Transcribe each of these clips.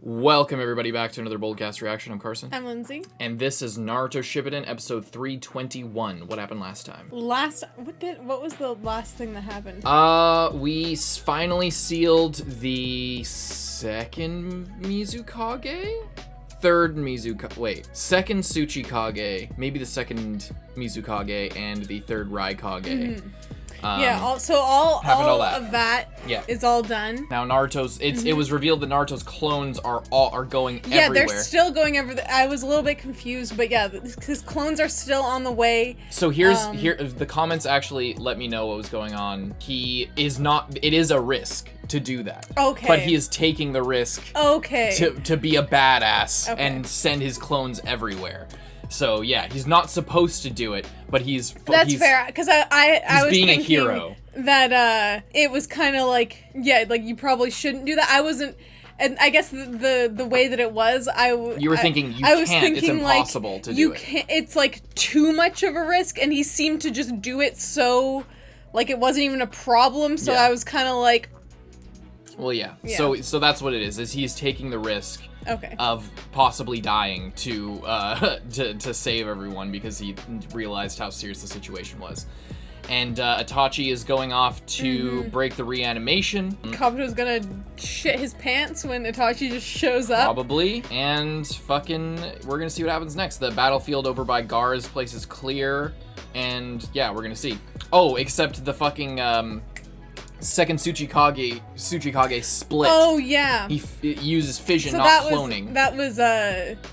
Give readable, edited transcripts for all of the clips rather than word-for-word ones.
Welcome everybody back to another Boldcast reaction. I'm Carson. I'm Lindsay. And this is Naruto Shippuden episode 321. What happened last time? What was the last thing that happened? We finally sealed the second Mizukage? Second Tsuchikage, maybe the second Mizukage, and the third Raikage. Mm-hmm. All of that is all done. Now Naruto's, it was revealed that Naruto's clones are going everywhere. Yeah, they're still going everywhere. I was a little bit confused, but yeah, his clones are still on the way. So here, the comments actually let me know what was going on. It is a risk to do that. Okay. But he is taking the risk to be a badass and send his clones everywhere. So yeah, he's not supposed to do it, but he's fair, because I was being thinking a hero. That it was kind of like, like you probably shouldn't do that. I wasn't, and I guess the way that it was, you were thinking it's impossible to do it. It's like too much of a risk, and he seemed to just do it so like it wasn't even a problem. So I was kind of like, well, yeah. So that's what it is he's taking the risk. Of possibly dying to save everyone because he realized how serious the situation was. And Itachi is going off to break the reanimation. Kabuto's gonna shit his pants when Itachi just shows up. Probably. And we're gonna see what happens next. The battlefield over by Gar's place is clear. And yeah, we're gonna see. Oh, except the fucking second Tsuchikage split. Oh yeah. He uses fission, not cloning. That was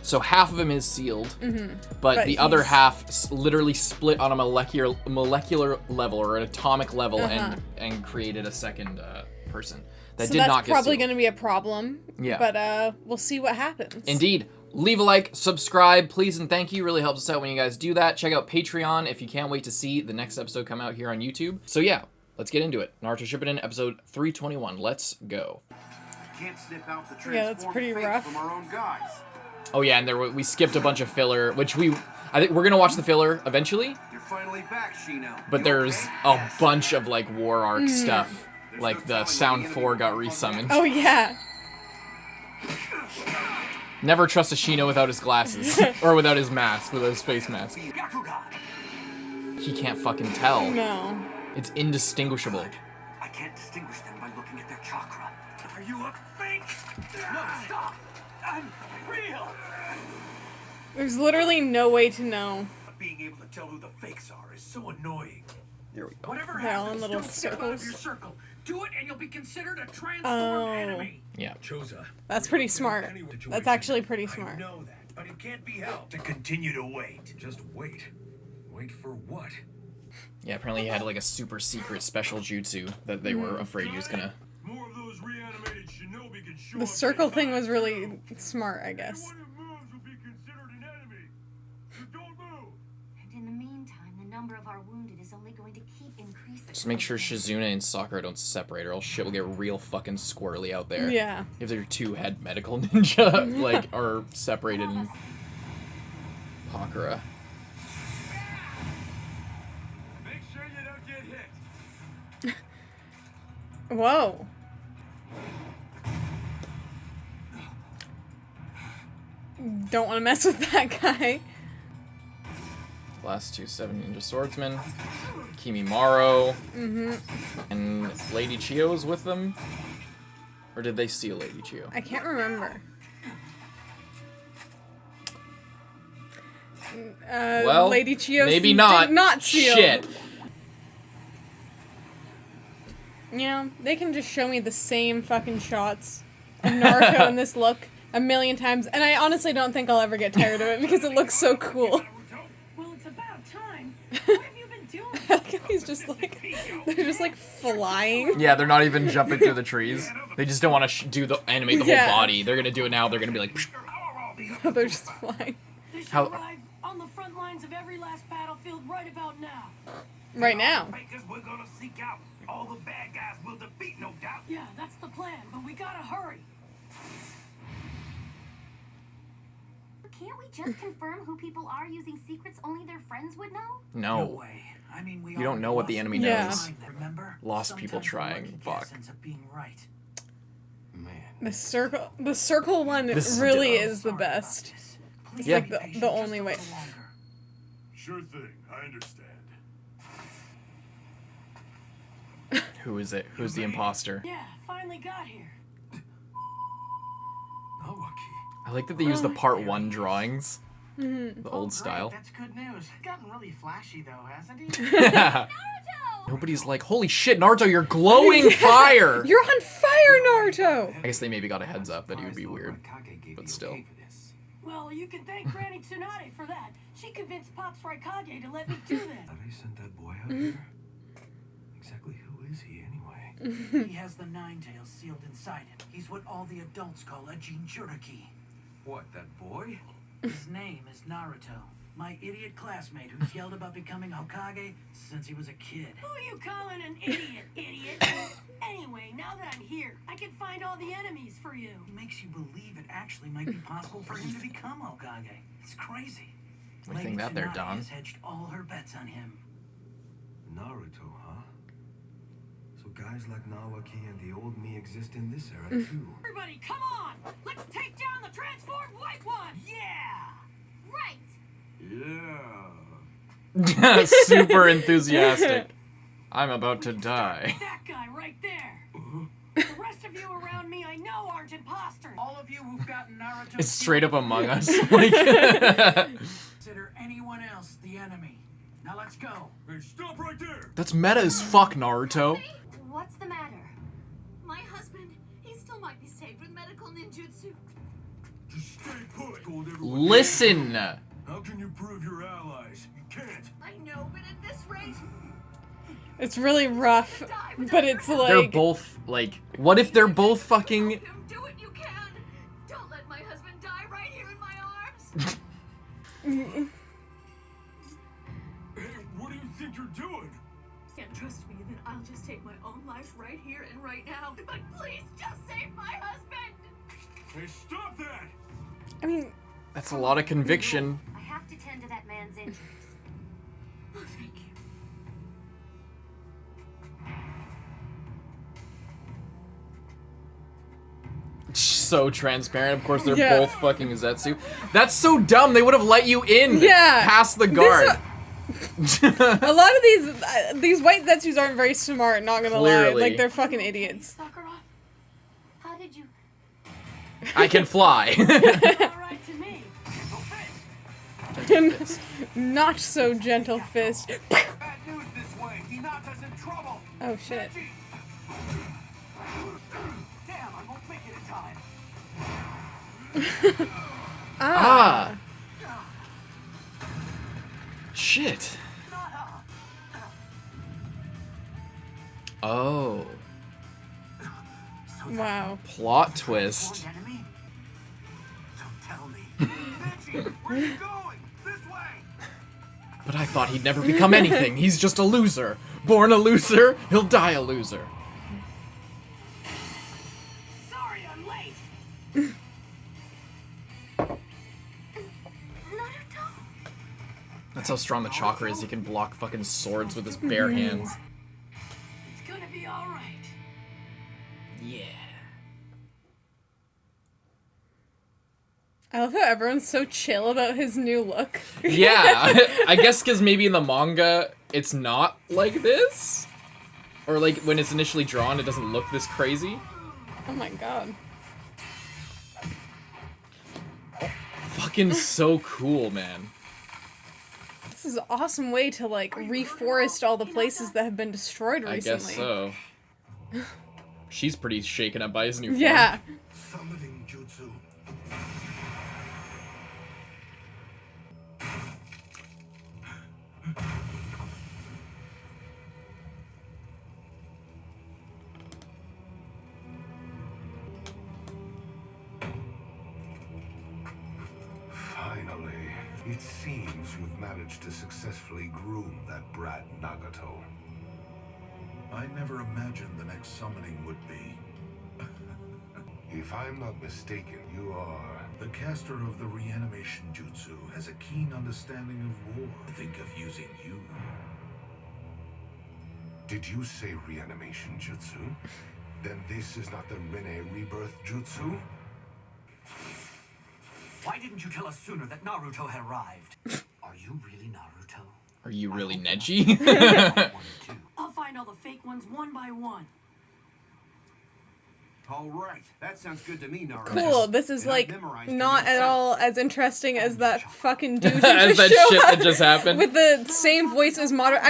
So half of him is sealed, but the other half literally split on a molecular level or an atomic level and created a second person that did not get sealed. That's probably going to be a problem. Yeah. But we'll see what happens. Indeed. Leave a like, subscribe, please, and thank you. Really helps us out when you guys do that. Check out Patreon if you can't wait to see the next episode come out here on YouTube. So yeah. Let's get into it. Naruto Shippuden, episode 321. Let's go. Can't sniff out the that's pretty rough. From our own guys. Oh yeah, and we skipped a bunch of filler, which I think we're gonna watch the filler eventually. You're finally back, Shino. But there's a bunch of like war arc stuff, like the Sound 4 got resummoned. Oh yeah. Never trust a Shino without his glasses or without his mask, without his face mask. He can't fucking tell. No. It's indistinguishable. I can't distinguish them by looking at their chakra. Are you a fake? No, stop! I'm real! There's literally no way to know. Being able to tell who the fakes are is so annoying. There we go. Whatever They're all in happens, little don't step out of circles. your circle. Do it and you'll be considered a transformed enemy. Yeah. That's pretty smart. That's actually pretty smart. I know that, but it can't be helped to continue to wait. Just wait. Wait for what? Yeah, apparently he had like a super secret special jutsu that they were afraid he was gonna... More of those reanimated shinobi can show The circle thing was really smart, I guess. Anyone who moves will be considered an enemy. So don't move. And in the meantime, the number of our wounded is only going to keep increasing. Just make sure Shizuna and Sakura don't separate or else shit will get real fucking squirrely out there. Yeah. If their two head medical ninja, like, are separated in Pakura. Whoa. Don't want to mess with that guy. Last two 7 ninja swordsmen. Kimimaro. And Lady Chio's with them? Or did they steal Lady Chio? I can't remember. Well, Lady Chio maybe not. Did not steal. Shit. You know, they can just show me the same fucking shots of Naruto in this look a million times, and I honestly don't think I'll ever get tired of it because it looks so cool. Well, it's about time. What have you been doing? He's just like, they're just like flying. Yeah, they're not even jumping through the trees. They just don't want to animate the whole body. They're gonna do it now. They're gonna be like... They're just flying. They should arrive on the front lines of every last battlefield right about now. Right now. Because we're gonna seek out all the bad guys we'll defeat, no doubt. Yeah, that's the plan, but we gotta hurry. Can't we just confirm who people are using secrets only their friends would know? No. way. I mean, we You don't know what the enemy Yeah. knows. Remember? Lost people trying. Fuck. Ends up being right. The circle one really is the best. It's like the only way. Sure thing, I understand. Who is it? Who's the imposter? Yeah, finally got here. I like that they use the part 1 drawings. The old style. That's good news. Gotten really flashy though, hasn't he? Naruto! Nobody's like, holy shit, Naruto, you're glowing fire! You're on fire, Naruto! I guess they maybe got a heads up that he would be weird, but still. Well, you can thank Granny Tsunade for that. She convinced Pops Raikage to let me do that. Have I sent that boy out here? Exactly who is he anyway? He has the Nine Tails sealed inside him. He's what all the adults call a Jinchuriki. What, that boy? His name is Naruto. My idiot classmate who's yelled about becoming Hokage since he was a kid. Who are you calling an idiot, idiot? Anyway, now that I'm here, I can find all the enemies for you. It makes you believe it actually might be possible for him to become Hokage. It's crazy. We think that there, Don. has hedged all her bets on him. Naruto, huh? So guys like Nawaki and the old me exist in this era too. Everybody, come on! Let's take down the transformed white one! Yeah! Right. Yeah. Super enthusiastic. I'm about to die. That guy right there! The rest of you around me I know aren't imposters! All of you who've gotten Naruto... It's straight up Among Us. Like, consider anyone else the enemy. Now let's go. Hey, stop right there! that's meta as fuck, Naruto. What's the matter? My husband, he still might be saved with medical ninjutsu. Just stay put. Told everyone. Listen. How can you prove you're allies? You can't. I know, but at this rate, It's really rough, but it's like... They're both, like, what if they're both fucking... help him do what you can. Don't let my husband die right here in my arms. Hey, what do you think you're doing? Can't trust me, then I'll just take my own life right here and right now. But please, just save my husband. Hey, stop that! I mean... That's a lot of conviction. I have to tend to that man's injuries. Oh, thank you. So transparent. Of course, they're Yeah. both fucking Zetsu. That's so dumb. They would have let you in past the guard. A lot of these white Zetsus aren't very smart, not gonna lie. Clearly. Like, they're fucking idiots. Sakura, how did you... I can fly. All right to me. Not so gentle fist. Bad news this way. Hinata's in trouble. Oh shit. Damn, I won't make it in time. Ah. Shit. Oh. Wow. Plot twist. Enemy? Don't tell me. Neji, where are you going? This way. But I thought he'd never become anything. He's just a loser. Born a loser, he'll die a loser. Sorry, I'm late. Naruto? That's how strong the chakra is. He can block fucking swords with his bare hands. It's gonna be all right. Yeah. I love how everyone's so chill about his new look. Yeah, I guess because maybe in the manga it's not like this, or like when it's initially drawn, it doesn't look this crazy. Oh my god. Fucking so cool, man. This is an awesome way to, like, reforest all the places that have been destroyed I recently. guess so. She's pretty shaken up by his new form. Yeah. Summoning jutsu. Finally, it seems you've managed to successfully groom that brat Nagato. I never imagined the next summoning would be. If I'm not mistaken, you are... The caster of the reanimation jutsu has a keen understanding of war. Think of using you. Did you say reanimation jutsu? Then this is not the Rene rebirth jutsu? Why didn't you tell us sooner that Naruto had arrived? Are you really Naruto? Are you really Neji? I'll find all the fake ones one by one. All right, that sounds good to me, Naruto. Cool. This is like not at all as interesting as that fucking dude who As just that showed shit up that just happened. with the same voice as Madara.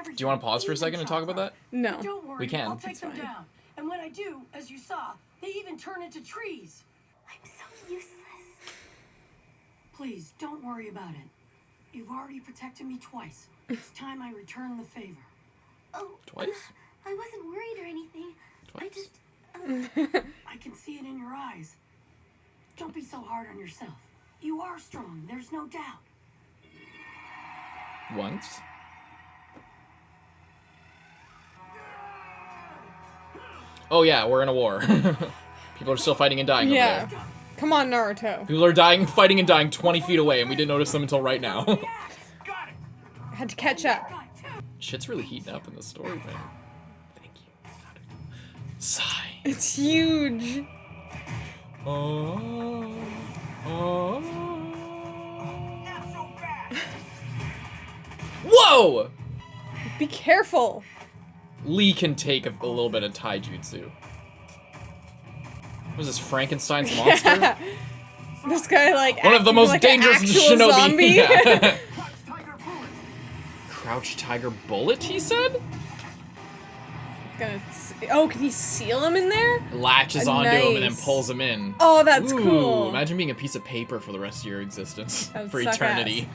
Do you want to pause for a second and talk about that? No. Don't worry, We can. I'll take It's them fine. down. And when I do, as you saw, they even turn into trees. I'm so useless. Please, don't worry about it. You've already protected me twice. It's time I return the favor. Oh, Twice? I wasn't worried or anything. I Twice. just... I can see it in your eyes. Don't be so hard on yourself. You are strong, there's no doubt. Once. Oh yeah, we're in a war. People are still fighting and dying over Yeah. there. Come on, Naruto. People are dying, fighting and dying 20 feet away, and we didn't notice them until right now. Got it! I had to catch up. Got it. Shit's really heating up in the story, man. Thank you. Sigh. It's huge. Oh. Not so bad! Whoa! Be careful. Lee can take a little bit of taijutsu. What is this, Frankenstein's monster? This guy like One of the acting most like dangerous an actual shinobi. zombie. Yeah. Crouch, tiger, bullet! Crouch tiger bullet, he said? Oh, can he seal him in there? Latches onto him and then Nice. pulls him in. Oh, that's Ooh, cool. Imagine being a piece of paper for the rest of your existence. That would For suck eternity.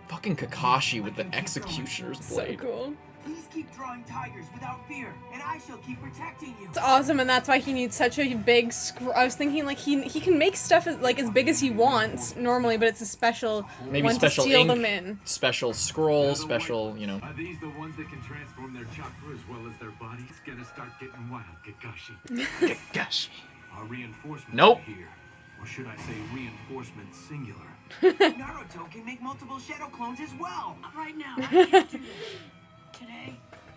Fucking Kakashi with the executioner's So blade. cool. Please keep drawing tigers without fear, and I shall keep protecting you. It's awesome, and that's why he needs such a big scroll. I was thinking like he can make stuff like as big as he wants normally, but it's a special Maybe one special to seal ink, them in. special scroll, special, you know. Are these the ones that can transform their chakra as well as their bodies? Gonna start getting wild, Kakashi. Gosh. Our reinforcements Nope. are here. Or should I say reinforcement singular? Naruto can make multiple shadow clones as well. Right now, I can't do this. Today,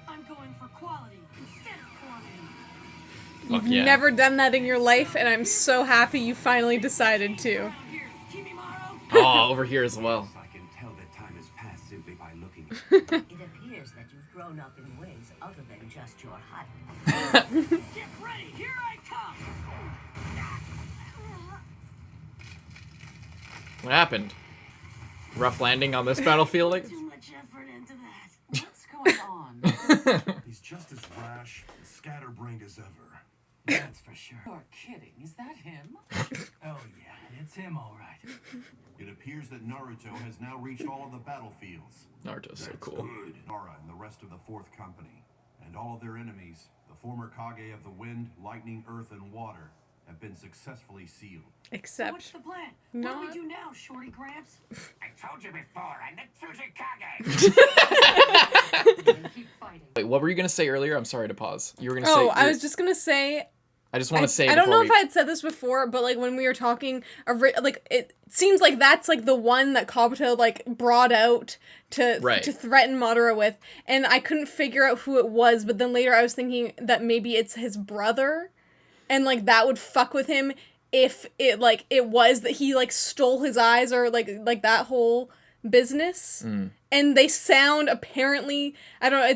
I'm going for quality instead of quantity. Fuck You've yeah. never done that in your life, and I'm so happy you finally decided to. Around here, Kimimaro. Oh, over here as well. I can tell that time has passed simply by looking. It appears that you've grown up in ways other than just your height. Get ready, here I come. What happened? Rough landing on this battlefield? Like? Too much effort into that. What's going on? He's just as rash and scatterbrained as ever. That's for sure. You're kidding. Is that him? Oh yeah, it's him all right. It appears that Naruto has now reached all of the battlefields. Naruto's so That's cool. good. Naruto and the rest of the Fourth Company, and all of their enemies, the former Kage of the Wind, Lightning, Earth, and Water, have been successfully sealed. What's Except the plan? No. What do we do now, Shorty Gramps? I told you before, I'm the Kage. Keep fighting. Wait, what were you gonna say earlier? I'm sorry to pause. You were gonna say. oh, I was just gonna say. I just want to say. I don't before know if I had said this before, but like when we were talking, like it seems like that's like the one that Kabuto like brought out to Right. to threaten Madara with, and I couldn't figure out who it was. But then later I was thinking that maybe it's his brother, and like that would fuck with him if it like it was that he like stole his eyes or like that whole business. And they sound apparently I don't know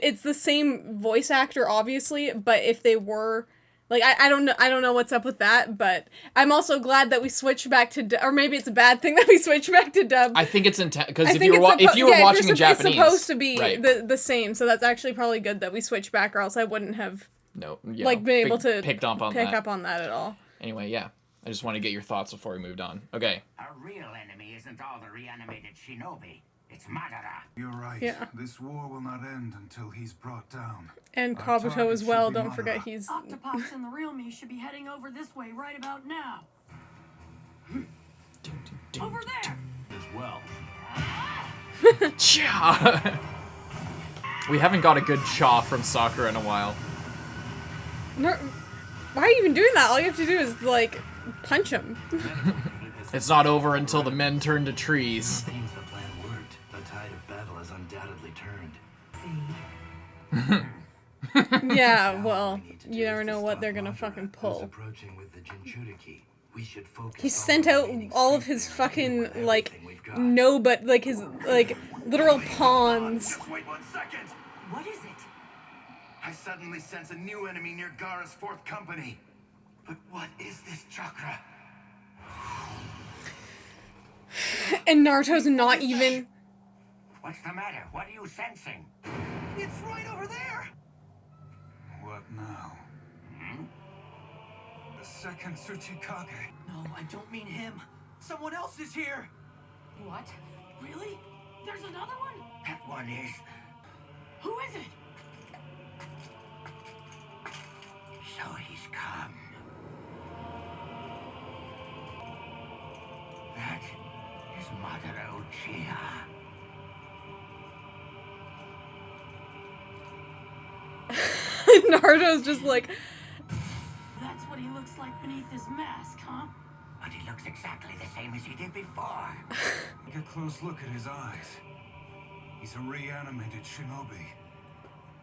it's the same voice actor obviously, but if they were. Like, I don't know what's up with that, but I'm also glad that we switched back to, or maybe it's a bad thing that we switched back to dub. I think it's intent because I if think you were it's if you were yeah, watching in it's Japanese, supposed to be right. the same, so that's actually probably good that we switched back, or else I wouldn't have No, yeah, like been able to pick up on pick that. up on that at all. Anyway, yeah. I just want to get your thoughts before we moved on. Okay. Our real enemy isn't all the reanimated shinobi. It's Madara. You're right. Yeah. This war will not end until he's brought down. And Our Kabuto target as should well. be Don't forget Madara. he's Octopox and the real me should be heading over this way right about now. Over there. As well. Cha! We haven't got a good cha from Sakura in a while. no, why are you even doing that? All you have to do is like punch him. It's not over until the men turn to trees. Seems the plan worked. The tide of battle has undoubtedly turned. See? Yeah, well, you never know what they're gonna fucking pull. He sent out all of his fucking, like, his, like, literal pawns. Just wait 1 second. What is it? I suddenly sense a new enemy near Gaara's 4th company. But what is this chakra? And Naruto's not even... What's the matter? What are you sensing? It's right over there! What now? The second Tsuchikage. No, I don't mean him. Someone else is here. What? Really? There's another one? That one is... Who is it? So he's come. That is Madara Uchiha. Naruto's just like... That's what he looks like beneath his mask, huh? But he looks exactly the same as he did before. Take a close look at his eyes. He's a reanimated shinobi.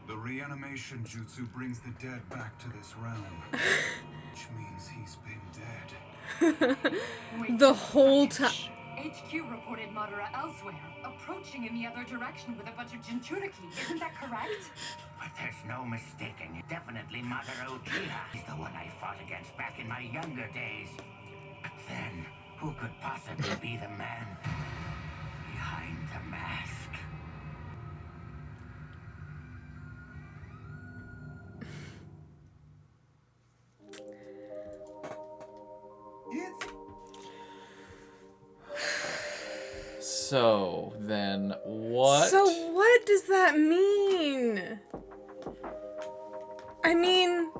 The reanimation jutsu brings the dead back to this realm. Which means he's been dead. The whole time. HQ reported Madara elsewhere, approaching in the other direction with a bunch of Jinchuriki. Isn't that correct? But there's no mistaking it. Definitely Madara Uchiha. He's the one I fought against back in my younger days. But then, who could possibly be the man behind the mask? So, then, what? So what does that mean? I mean,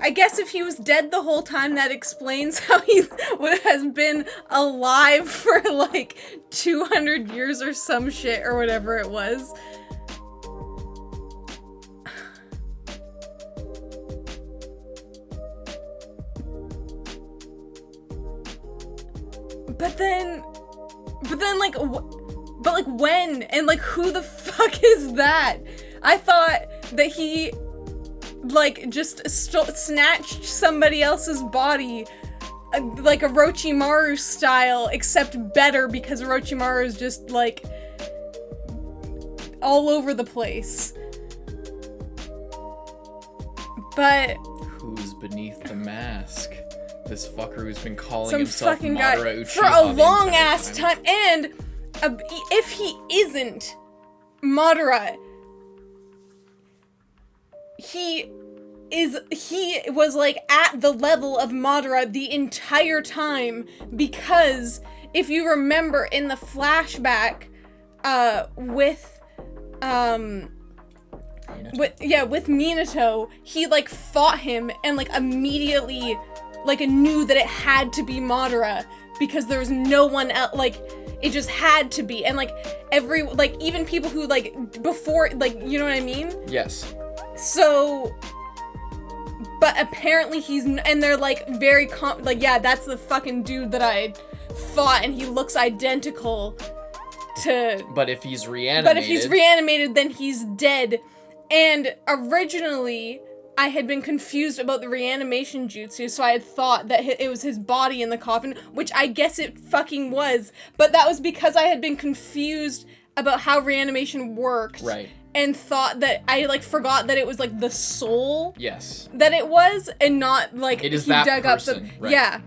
I guess if he was dead the whole time, that explains how he has been alive for, like, 200 years or some shit or whatever it was. But then, like, when? And, like, who the fuck is that? I thought that he, like, just snatched somebody else's body, like Orochimaru style, except better because Orochimaru is just, like, all over the place. But... who's beneath the mask? This fucker who's been calling some himself fucking Madara guy Uchiha for a long ass time. And if he isn't Madara, he was like at the level of Madara the entire time, because if you remember in the flashback with Minato, he like fought him and like immediately like knew that it had to be Madara because there was no one else, like it just had to be. And like even people who like before, like, you know what I mean? Yes. So, but apparently and they're like very like, yeah, that's the fucking dude that I fought and he looks identical to... But if he's reanimated... then he's dead. And originally, I had been confused about the reanimation jutsu, so I had thought that it was his body in the coffin, which I guess it fucking was. But that was because I had been confused about how reanimation worked. Right. And thought that, I like forgot that it was like the soul. Yes. That it was, and not like it is he that dug person. up the... Right. Yeah.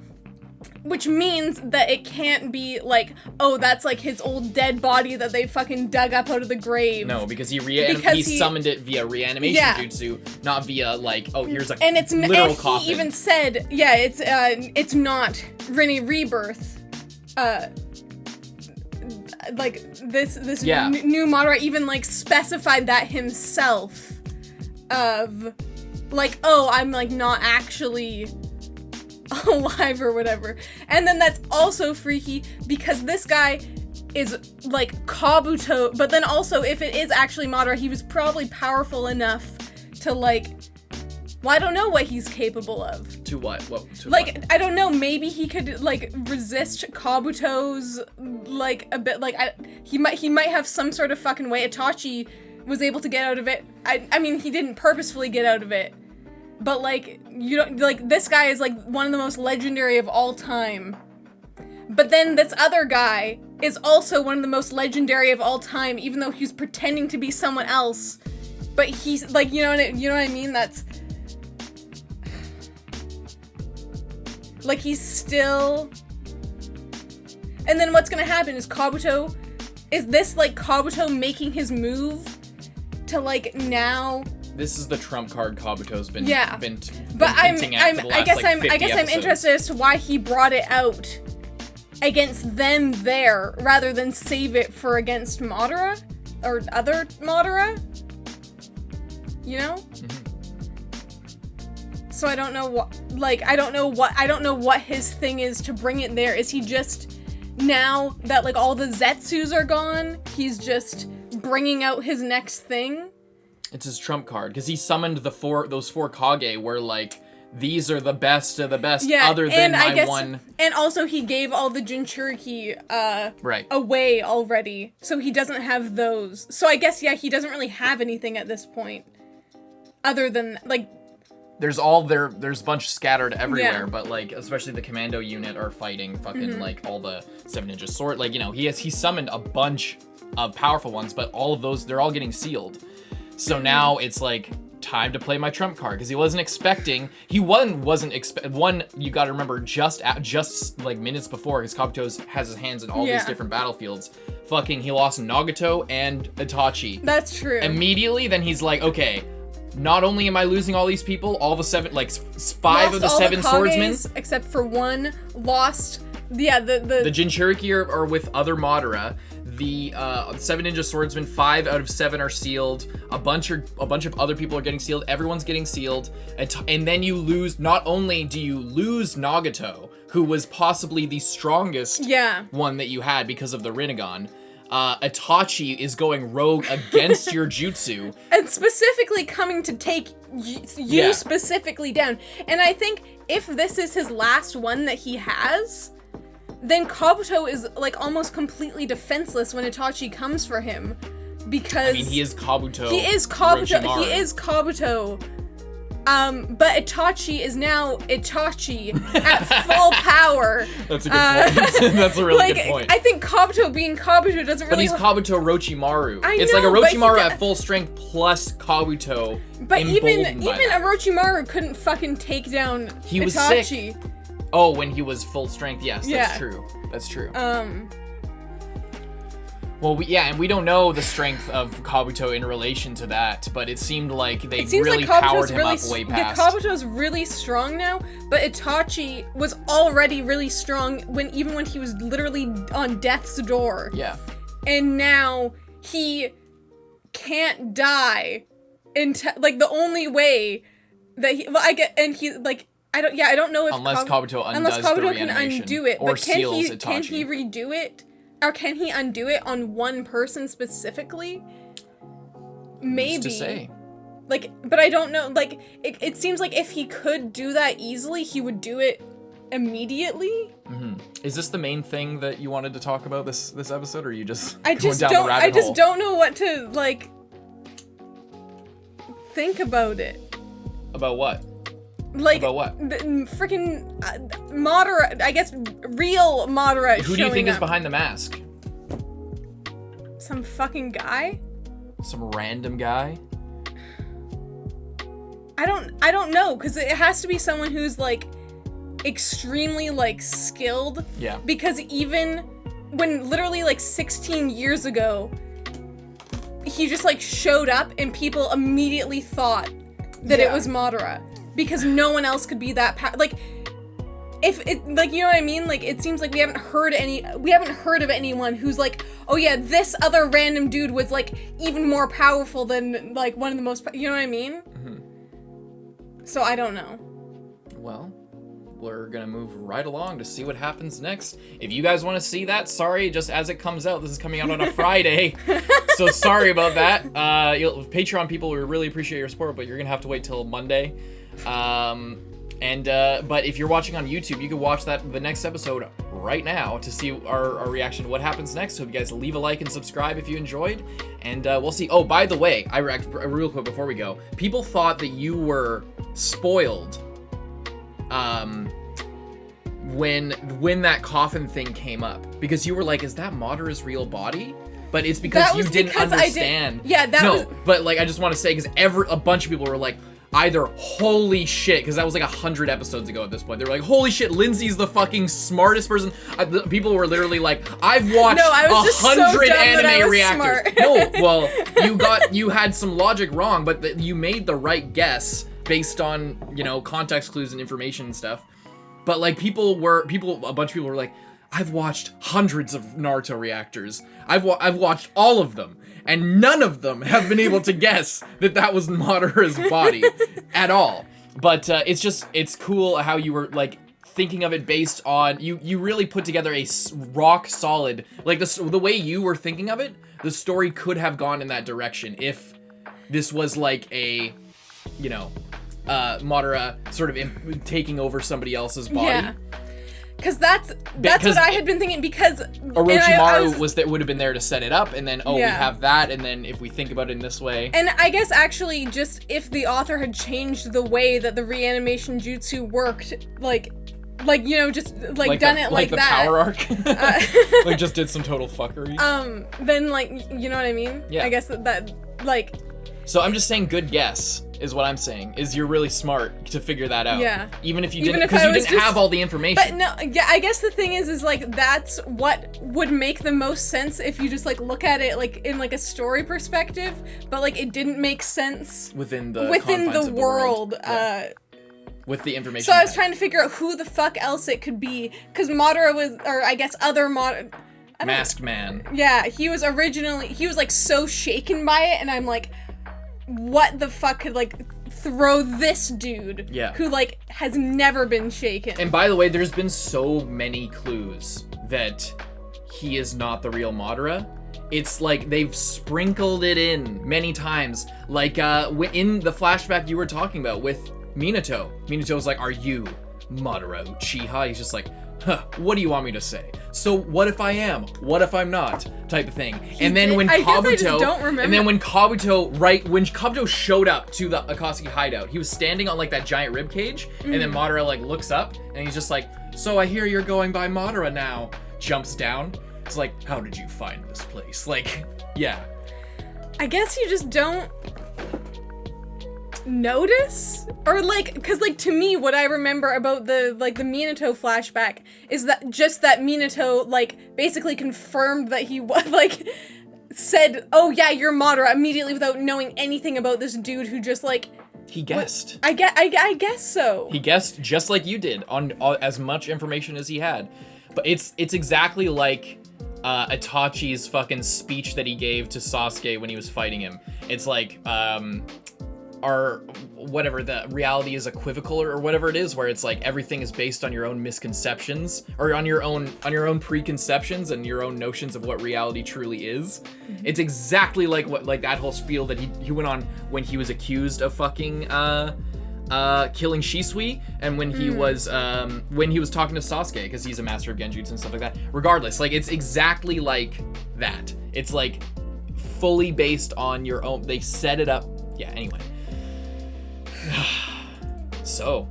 Which means that it can't be like, oh, that's like his old dead body that they fucking dug up out of the grave. No, because he summoned it via reanimation jutsu, not via like, oh, here's a literal coffin. He even said, yeah, it's not Rebirth. Like this new Madara even like specified that himself. Of like, oh, I'm like not actually alive or whatever. And then that's also freaky because this guy is like Kabuto, but then also if it is actually Madara, he was probably powerful enough to like, well, I don't know what he's capable of. To what? I don't know, maybe he could like resist Kabuto's like a bit, like he might have some sort of fucking way. Itachi was able to get out of it. I mean, he didn't purposefully get out of it, but like, you don't, like, this guy is like one of the most legendary of all time. But then this other guy is also one of the most legendary of all time, even though he's pretending to be someone else. But he's like, you know what I mean? That's like, he's still. And then what's gonna happen is Kabuto. Is this like Kabuto making his move to like now? This is the trump card Kabuto's been But hinting at for the last, I guess I'm interested as to why he brought it out against them there rather than save it for against Madara or other Madara. You know? Mm-hmm. So I don't know what his thing is to bring it there. Is he just, now that like all the Zetsus are gone, he's just bringing out his next thing? It's his trump card, because he summoned those four kage where like, these are the best of the best, other than one. And also he gave all the Jinchuriki away already, so he doesn't have those. So I guess, he doesn't really have anything at this point. Other than, like... There's a bunch scattered everywhere, but like, especially the commando unit are fighting fucking like all the 7 ninja sword. Like, you know, he summoned a bunch of powerful ones, but all of those, they're all getting sealed. So now it's like, time to play my trump card, because he wasn't expecting. You gotta remember, just like minutes before, because Kabuto has his hands in all these different battlefields. Fucking, he lost Nagato and Itachi. That's true. Immediately, then he's like, okay, not only am I losing all these people, all the 7, like 5 of the 7 swordsmen, except for one, lost. Yeah, the Jinchuriki are with other Madara. The 7 ninja swordsmen, 5 out of 7 are sealed. A bunch of other people are getting sealed. Everyone's getting sealed, and then you lose. Not only do you lose Nagato, who was possibly the strongest one that you had because of the Rinnegan. Itachi is going rogue against your jutsu, and specifically coming to take you specifically down. And I think if this is his last one that he has, then Kabuto is like almost completely defenseless when Itachi comes for him, because I mean, he is Kabuto. He is Kabuto. But Itachi is now Itachi at full power. That's a good point. That's a really good point. I think Kabuto being Kabuto doesn't really. But he's Kabuto Orochimaru. It's like Orochimaru at full strength plus Kabuto. But even Orochimaru couldn't fucking take down Itachi. He was sick. Oh, when he was full strength, yes, that's true. That's true. Well, and we don't know the strength of Kabuto in relation to that, but it seemed like they really powered him up way past. Kabuto's really strong now, but Itachi was already really strong even when he was literally on death's door. Yeah. And now he can't die until, like, the only way that I don't know if unless Kabuto can undo it, or but can Itachi. he redo it? Or can he undo it on one person specifically? Maybe. Who's to say? Like, but I don't know. Like, it seems like if he could do that easily, he would do it immediately. Mm-hmm. Is this the main thing that you wanted to talk about this episode, or are you just I just don't know what to like think about it. About what? Like, about what? Freaking Madara, I guess real Madara. Who do you think is behind the mask? Some fucking guy? Some random guy? I don't know, because it has to be someone who's like extremely like skilled. Yeah. Because even when literally like 16 years ago, he just like showed up and people immediately thought that it was Madara. Because no one else could be that like, if it, like, you know what I mean? Like, it seems like we haven't heard of anyone who's like, oh yeah, this other random dude was like even more powerful than like one of the most, you know what I mean? Mm-hmm. So I don't know. Well, we're gonna move right along to see what happens next. If you guys want to see that, sorry, just as it comes out, this is coming out on a Friday, so sorry about that. Patreon people, we really appreciate your support, but you're gonna have to wait till Monday. And but if you're watching on YouTube, you can watch the next episode right now to see our reaction to what happens next. Hope you guys leave a like and subscribe if you enjoyed, and we'll see. Oh, by the way, real quick before we go, people thought that you were spoiled when that coffin thing came up, because you were like, is that Madara's real body? But it's because you didn't understand. But like, I just want to say, because a bunch of people were like, either holy shit, because that was like 100 episodes ago at this point. They were like, holy shit, Lindsay's the fucking smartest person. People were literally like, I've watched 100 anime reactors. No, well, you had some logic wrong, but you made the right guess based on, you know, context clues and information and stuff. But like, a bunch of people were like, I've watched hundreds of Naruto reactors. I've watched all of them, and none of them have been able to guess that was Madara's body at all. But it's cool how you were like thinking of it based on, you really put together a rock solid, like the way you were thinking of it, the story could have gone in that direction if this was like a, you know, Madara sort of taking over somebody else's body. Yeah. Because that's what I had been thinking, because Orochimaru would have been there to set it up, and then we have that, and then if we think about it in this way. And I guess actually, just if the author had changed the way that the reanimation jutsu worked, like you know, just like done it like the that, power arc, like just did some total fuckery. Then like, you know what I mean? Yeah. I guess that like. So I'm just saying, good guess is what I'm saying. Is you're really smart to figure that out. Yeah. Even if you didn't, because you didn't have all the information. But no, yeah, I guess the thing is like, that's what would make the most sense if you just like look at it like in like a story perspective. But like, it didn't make sense within the world. Yeah. With the information. So I was trying to figure out who the fuck else it could be, because Madara was, or I guess other Masked Man. Yeah, he was like so shaken by it, and I'm like, what the fuck could like throw this dude who like has never been shaken? And by the way, there's been so many clues that he is not the real Madara. It's like they've sprinkled it in many times. Like in the flashback you were talking about with Minato. Minato's like, are you Madara Uchiha? He's just like, huh, what do you want me to say? So what if I am? What if I'm not? Type of thing. And then when Kabuto showed up to the Akatsuki hideout, he was standing on like that giant rib cage, and then Madara like looks up and he's just like, so I hear you're going by Madara now. Jumps down. It's like, how did you find this place? Like, yeah. I guess you just don't notice, or like, because like to me what I remember about the Minato flashback is that Minato like basically confirmed that he was like said, oh yeah, you're Madara immediately without knowing anything about this dude who just like he guessed. I guess so. He guessed just like you did on as much information as he had. But it's exactly like Itachi's fucking speech that he gave to Sasuke when he was fighting him. It's like or whatever, the reality is equivocal or whatever it is, where it's like everything is based on your own misconceptions or on your own preconceptions and your own notions of what reality truly is. Mm-hmm. It's exactly like what, like that whole spiel that he went on when he was accused of fucking killing Shisui, and when he was talking to Sasuke, because he's a master of genjutsu and stuff like that. Regardless, like it's exactly like that. It's like fully based on your own. They set it up. Yeah. Anyway. So,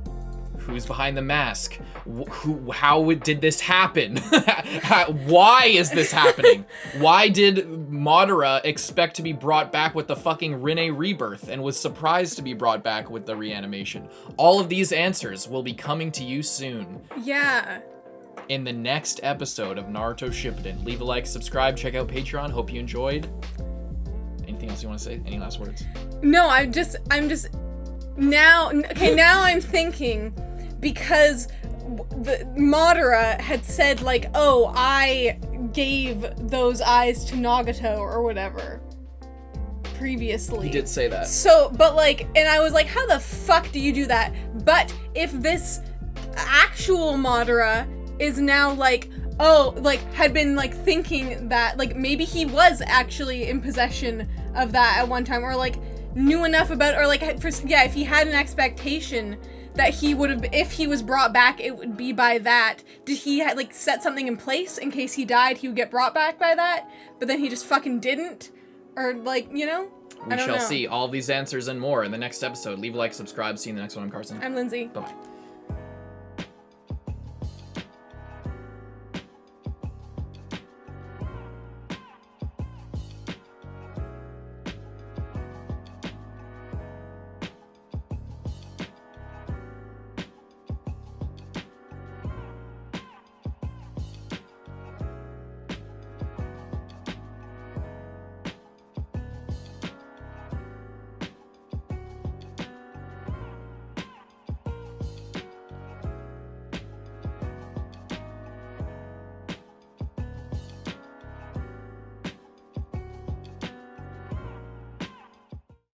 who's behind the mask? How did this happen? Why is this happening? Why did Madara expect to be brought back with the fucking Rinne rebirth and was surprised to be brought back with the reanimation? All of these answers will be coming to you soon. Yeah. In the next episode of Naruto Shippuden. Leave a like, subscribe, check out Patreon. Hope you enjoyed. Anything else you want to say? Any last words? No, I'm just now I'm thinking, because the Madara had said like, oh, I gave those eyes to Nagato or whatever previously. He did say that. So, but like, and I was like, how the fuck do you do that? But if this actual Madara is now like, oh, like had been like thinking that like maybe he was actually in possession of that at one time, or like knew enough about, or like if he had an expectation that he would have, if he was brought back, it would be by that. Did he like set something in place in case he died, he would get brought back by that, but then he just fucking didn't? Or like, you know? We shall see all these answers and more in the next episode. Leave a like, subscribe. See you in the next one. I'm Carson. I'm Lindsay. Bye-bye.